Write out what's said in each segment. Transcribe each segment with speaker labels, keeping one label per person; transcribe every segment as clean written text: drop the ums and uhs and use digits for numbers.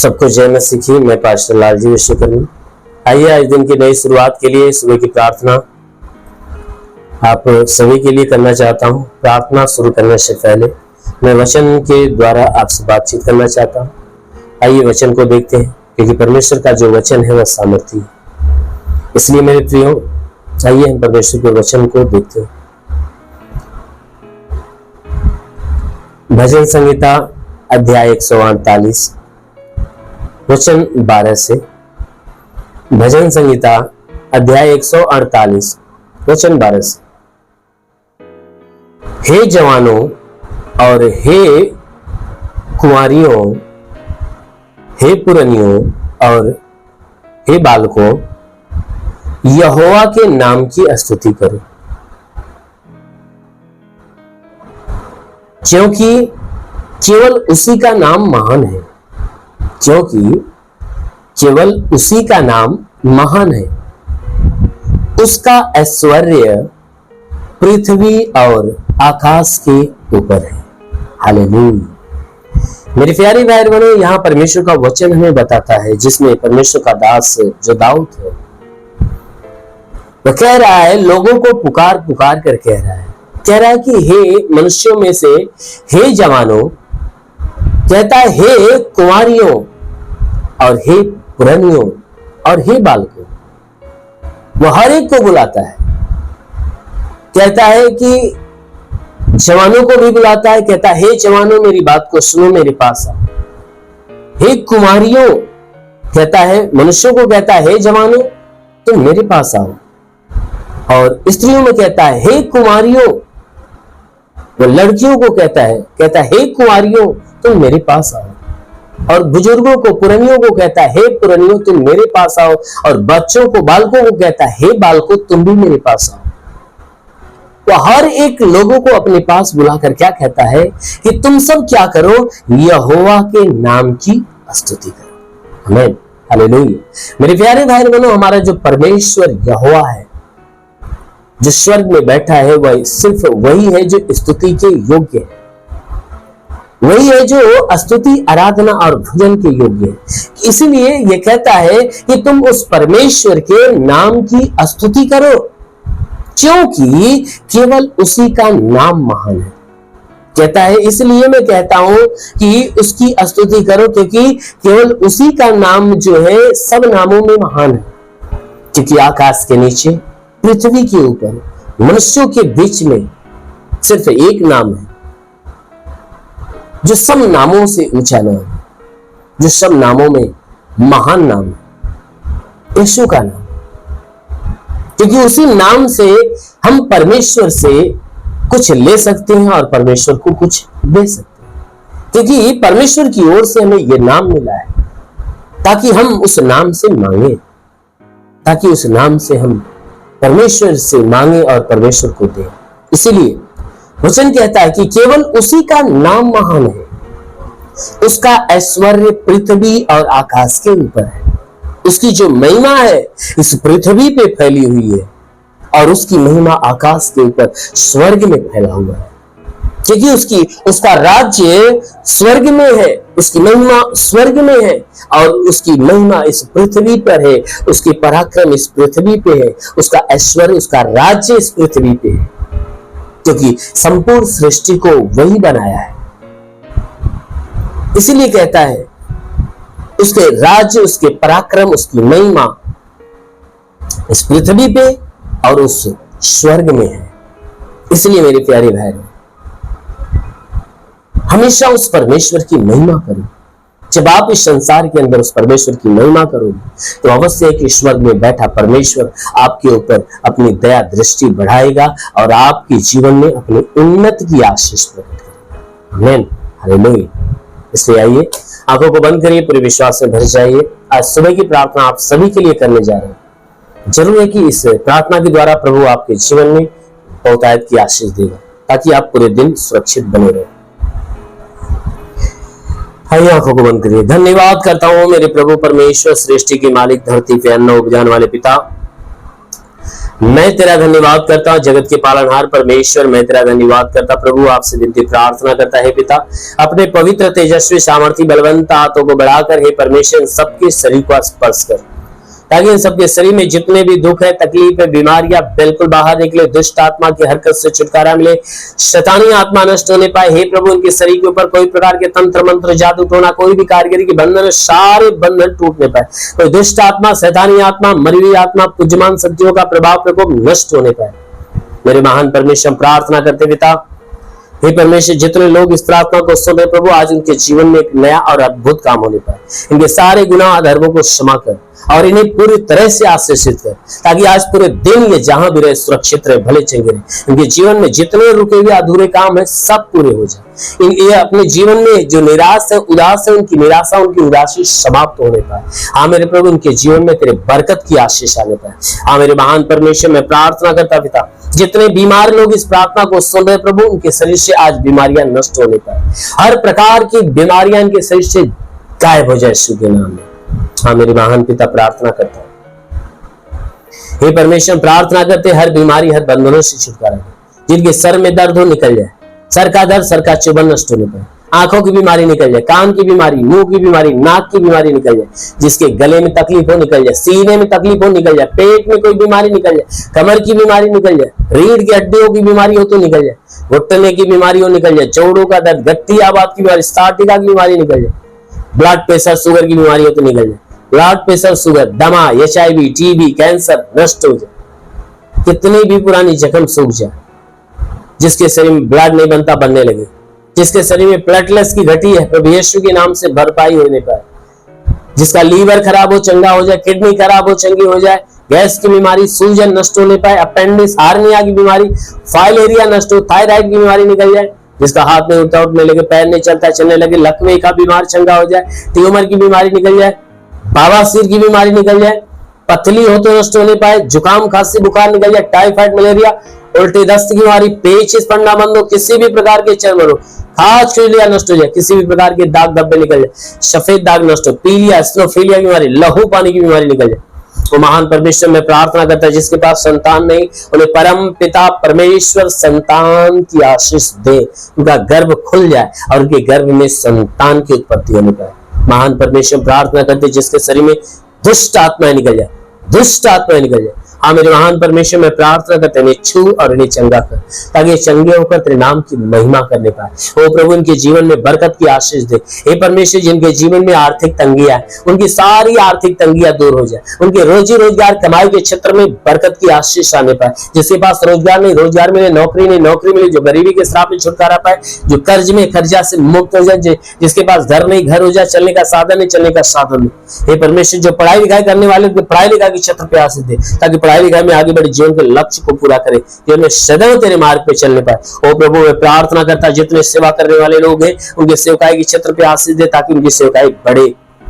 Speaker 1: सबको जय मसीह की। मैं पास्टर लालजी विश्वकर्मी। आइए आज दिन की नई शुरुआत के लिए सुबह की प्रार्थना आप सभी के लिए करना चाहता हूं। प्रार्थना शुरू करने से पहले मैं वचन के द्वारा आपसे बातचीत करना चाहता हूं। आइए वचन को देखते हैं, क्योंकि परमेश्वर का जो वचन है वह सामर्थी है। इसलिए मेरे प्रियो, आइए हम परमेश्वर के वचन को देखते हैं। भजन संहिता अध्याय 148 वचन 12 से। भजन संहिता अध्याय 148 वचन 12 से। हे जवानों और हे कुंवारियों, हे पुरनियों और हे बालकों, यहोवा के नाम की स्तुति करो, क्योंकि केवल उसी का नाम महान है। क्योंकि केवल उसी का नाम महान है। उसका ऐश्वर्य पृथ्वी और आकाश के ऊपर है। हालेलुया। मेरे प्यारे भाई बहनों, यहाँ परमेश्वर का वचन हमें बताता है, जिसमें परमेश्वर का दास जो दाऊद है वह कह रहा है, लोगों को पुकार पुकार कर कह रहा है कि हे मनुष्यों में से हे जवानों, कहता है हे कुंवारियों और हे पुरनियों और हे बालकों। वह हर एक को बुलाता है। कहता है कि जवानों को भी बुलाता है। कहता है हे जवानों, मेरी बात को सुनो, मेरे पास आओ। हे कुंवारियों, कहता है मनुष्यों को, कहता है हे जवानों, तुम मेरे पास आओ। और स्त्रियों में कहता है हे कुंवारियों। वो लड़कियों को कहता है हे कुंवारियों, तुम मेरे पास आओ। और बुजुर्गों को, पुरनियों को कहता है हे पुरनियों, तुम मेरे पास आओ। और बच्चों को, बालकों को कहता है हे बालकों, तुम भी मेरे पास आओ। वो हर एक लोगों को अपने पास बुलाकर क्या कहता है कि तुम सब क्या करो, यहोवा के नाम की स्तुति करो। आमीन, हालेलुया। मेरे प्यारे भाई बहनों, हमारा जो परमेश्वर यहोवा है, जो स्वर्ग में बैठा है, वह सिर्फ वही है जो स्तुति के योग्य है। वही है जो स्तुति, आराधना और भजन के योग्य है। इसलिए यह कहता है कि तुम उस परमेश्वर के नाम की स्तुति करो, क्योंकि केवल उसी का नाम महान है। कहता है इसलिए मैं कहता हूं कि उसकी स्तुति करो, क्योंकि केवल उसी का नाम जो है सब नामों में महान है। क्योंकि आकाश के नीचे, पृथ्वी के ऊपर, मनुष्यों के बीच में सिर्फ एक नाम है जो सब नामों से ऊंचा नाम है, जो सब नामों में महान नाम है, यीशु का नाम। क्योंकि उसी नाम से हम परमेश्वर से कुछ ले सकते हैं और परमेश्वर को कुछ दे सकते हैं। क्योंकि परमेश्वर की ओर से हमें यह नाम मिला है, ताकि हम उस नाम से मांगे, ताकि उस नाम से हम परमेश्वर से मांगे और परमेश्वर को दें। इसीलिए वचन कहता है कि केवल उसी का नाम महान है। उसका ऐश्वर्य पृथ्वी और आकाश के ऊपर है। उसकी जो महिमा है इस पृथ्वी पे फैली हुई है, और उसकी महिमा आकाश के ऊपर स्वर्ग में फैला हुआ है। क्योंकि उसका राज्य स्वर्ग में है, उसकी महिमा स्वर्ग में है, और उसकी महिमा इस पृथ्वी पर है। उसके पराक्रम इस पृथ्वी पे है, उसका ऐश्वर्य, उसका राज्य इस पृथ्वी पे है, क्योंकि संपूर्ण सृष्टि को वही बनाया है। इसीलिए कहता है उसके राज्य, उसके पराक्रम, उसकी महिमा इस पृथ्वी पे और उस स्वर्ग में है। इसलिए मेरे प्यारे भाई, हमेशा उस परमेश्वर की महिमा करो। जब आप इस संसार के अंदर उस परमेश्वर की महिमा करोगे, तो अवश्य है कि स्वर्ग में बैठा परमेश्वर आपके ऊपर अपनी दया दृष्टि बढ़ाएगा और आपके जीवन में अपनी उन्नति की आशीष प्रकट करेगा। आमीन, हालेलुया। इसलिए आइए आंखों को बंद करिए, पूरे विश्वास से भर जाइए। आज सुबह की प्रार्थना आप सभी के लिए करने जा रहे हैं। जरूर है कि इस प्रार्थना के द्वारा प्रभु आपके जीवन में बहुतायत की आशीष देगा, ताकि आप पूरे दिन सुरक्षित बने रहे। आइए आंखों को बंद करिए। धन्यवाद करता हूं मेरे प्रभु परमेश्वर, सृष्टि के मालिक, धरती पे अन्न उपजाने वाले पिता। मैं तेरा धन्यवाद करता हूँ जगत के पालनहार परमेश्वर, मैं तेरा धन्यवाद करता प्रभु, आपसे विनती प्रार्थना करता है पिता, अपने पवित्र तेजस्वी सामर्थी बलवंत हाथों को बढ़ाकर हे परमेश्वर सबके शरीर को स्पर्श कर, ताकि इन सबके शरीर में जितने भी दुख है, तकलीफ है, बीमारियां बिल्कुल बाहर निकले, दुष्ट आत्मा की हरकत से छुटकारा मिले, शैतानी आत्मा नष्ट होने पाए। हे प्रभु, इनके शरीर के ऊपर कोई प्रकार के तंत्र मंत्र जादू टोना कोई भी कारीगरी के बंधन, सारे बंधन टूटने पाए। कोई दुष्ट आत्मा, शैतानी आत्मा, मरी हुई आत्मा, पूज्यमान शक्तियों का प्रभाव प्रकोप नष्ट होने पाए। मेरे महान परमेश्वर प्रार्थना करते पिता, हे परमेश्वर जितने लोग इस प्रार्थना को सुन रहे प्रभु, आज उनके जीवन में एक नया और अद्भुत काम होने पाए। इनके सारे गुनाह अधर्मों को क्षमा कर और इन्हें पूरी तरह से आशीषित कर, ताकि आज पूरे दिन ये जहां भी रहे सुरक्षित रहे, भले चंगे रहे। इनके जीवन में जितने रुके हुए अधूरे काम है सब पूरे हो जाए। ये अपने जीवन में जो निराश है, उदास है, उनकी निराशा, उनकी उदासी समाप्त होने पाए। हाँ मेरे प्रभु, इनके जीवन में तेरे बरकत की आशीष आने पाए। हाँ मेरे महान परमेश्वर, मैं प्रार्थना करता पिता, जितने बीमार लोग इस प्रार्थना को सुन रहे प्रभु, उनके शरीर से आज बीमारियां नष्ट होने पाए। हर प्रकार की बीमारियां इनके शरीर से गायब हो जाए यीशु के नाम में। हाँ मेरे महान पिता, प्रार्थना करता हूं हे परमेश्वर, प्रार्थना करते हर बीमारी, हर बंधनों से छुटकारा दे। जिनके सर में दर्द हो निकल जाए, सर का दर्द, सर का चुभन नष्ट होने पाए। आंखों की बीमारी निकल जाए, कान की बीमारी, मुंह की बीमारी, नाक की बीमारी निकल जाए। जिसके गले में तकलीफ हो निकल जाए, सीने में तकलीफ हो निकल जाए, पेट में कोई बीमारी निकल जाए, कमर की बीमारी निकल जाए, रीढ़ की हड्डियों की बीमारी हो तो निकल जाए, घुटने की बीमारी हो निकल जाए, जोड़ों का दर्द, गठियावात की बीमारी, स्टार्टिका की बीमारी निकल जाए, ब्लड प्रेशर, शुगर की बीमारी हो तो निकल जाए, ब्लड प्रेशर, शुगर, दमा, HIV, TB, कैंसर नष्ट हो जाए। कितनी भी पुरानी जख्म सूख जाए, जिसके शरीर में ब्लड नहीं बनता बनने लगे, जिसके शरीर में प्लेटलेट्स की घटी है प्रभु यीशु के नाम से भरपाई होने पाए। जिसका लीवर खराब हो चंगा हो जाए, किडनी खराब हो चंगी हो जाए, गैस की बीमारी, सूजन नष्ट होने पाए, अपेंडिक्स, हार्निया की बीमारी, फाइलेरिया नष्ट हो, थायराइड की बीमारी निकल जाए। जिसका हाथ में उठा उठने लगे, पैर नहीं चलता चलने लगे, लकवे का बीमार चंगा हो जाए, ट्यूमर की बीमारी निकल जाए, बवासीर की बीमारी निकल जाए, पथली हो तो नष्ट होने पाए, जुकाम खांसी बुखार निकल जाए, टाइफाइड मलेरिया, उल्टी दस्त की बीमारी, पेचिश पड़ना बंद हो, किसी भी प्रकार के चर्म रोग, खाज खुजलिया नष्ट हो जाए, किसी भी प्रकार के दाग धब्बे निकल जाए, सफेद दाग नष्ट हो, पीलिया, स्नोफिलिया की बीमारी, लहू पानी की बीमारी निकल जाए। तो महान परमेश्वर में प्रार्थना करता है जिसके पास संतान नहीं, उन्हें परम पिता परमेश्वर संतान की आशीष दे, उनका गर्भ खुल जाए और उनके गर्भ में संतान की उत्पत्ति होने पाए। महान परमेश्वर प्रार्थना करते जिसके शरीर में दुष्ट आत्माएं निकल जाए, दुष्ट आत्माएं निकल जाए। हाँ मेरे महान परमेश्वर में प्रार्थना करते हैं छू और इन्हें चंगा कर, ताकि ये चंगे होकर तेरे नाम की महिमा करने पाए। ओ प्रभु, इनके जीवन में बरकत की आशीष दे। हे परमेश्वर, जिनके जीवन में आर्थिक तंगियां है, उनकी सारी आर्थिक तंगियां दूर हो जाए, उनके रोजी रोजगार कमाई के क्षेत्र में बरकत की आशीष आने पाए। जिसके पास रोजगार नहीं, रोजगार मिले, नौकरी नहीं, नौकरी मिले, जो गरीबी के श्राप में छुटकारा पाए, जो कर्ज में कर्जा से मुक्त हो जाए, जिसके पास घर नहीं, घर हो जाए, चलने का साधन नहीं, चलने का साधन नहीं। हे परमेश्वर, जो पढ़ाई लिखाई करने वाले पढ़ाई लिखाई के क्षेत्र पे आशीष दे, ताकि पढ़ाई लिखाई में आगे बढ़े, जीवन के लक्ष्य को पूरा करे, जीवन में सदैव तेरे मार्ग पे चलने पाए। ओ प्रभु, मैं प्रार्थना करता जितने सेवा करने वाले लोग हैं, उनके सेवकाई के क्षेत्र पे आशीष दे, ताकि उनकी सेवकाई बढ़े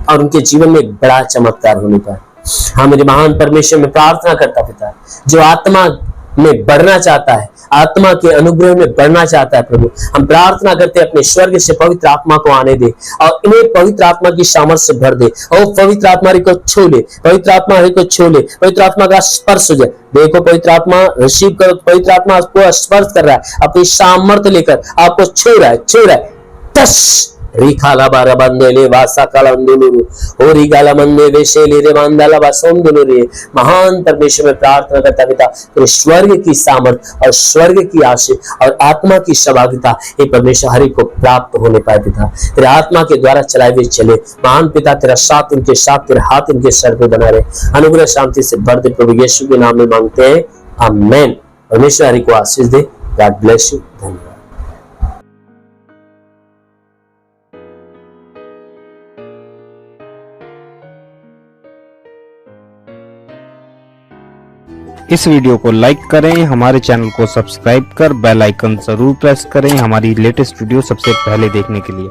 Speaker 1: और उनके जीवन में एक बड़ा चमत्कार होने पाए। हाँ मेरे महान परमेश्वर, में प्रार्थना करता पिता, जो आत्मा में बढ़ना चाहता है, आत्मा के अनुग्रह में बढ़ना चाहता है प्रभु, हम प्रार्थना करते हैं अपने स्वर्ग से पवित्र आत्मा को आने दे और इन्हें पवित्र आत्मा की सामर्थ्य से भर दे। और पवित्र आत्मा को छू ले, पवित्र आत्मा को छू ले, पवित्र आत्मा का स्पर्श हो जाए। देखो पवित्र आत्मा रिसीव करो, पवित्र आत्मा आपको स्पर्श कर रहा है, अपनी सामर्थ्य लेकर आपको छू रहा है, छू रहा है। टच रिखाला बारा बंदेले वासा कालंदुलु ओरी गाला मंदे वेशेले रे मंदाला वासोंदुलु रे। महान परमेश्वर में प्रार्थना करता पिता, तेरे स्वर्ग की सामर्थ और स्वर्ग की आशीष और आत्मा की सहभागिता ये परमेश्वर हरि को प्राप्त होने पाए पिता, तेरे आत्मा के द्वारा चलाए हुए चले। महान पिता, तेरा साथ इनके साथ, तेरे हाथ इनके सर पे बना रहे, अनुग्रह शांति से भर दे प्रभु यीशु के नाम में मांगते हैं, आमीन। परमेश्वर हरि को आशीष दे। God bless you. धन्यवाद।
Speaker 2: इस वीडियो को लाइक करें, हमारे चैनल को सब्सक्राइब कर बेल आइकन जरूर प्रेस करें हमारी लेटेस्ट वीडियो सबसे पहले देखने के लिए।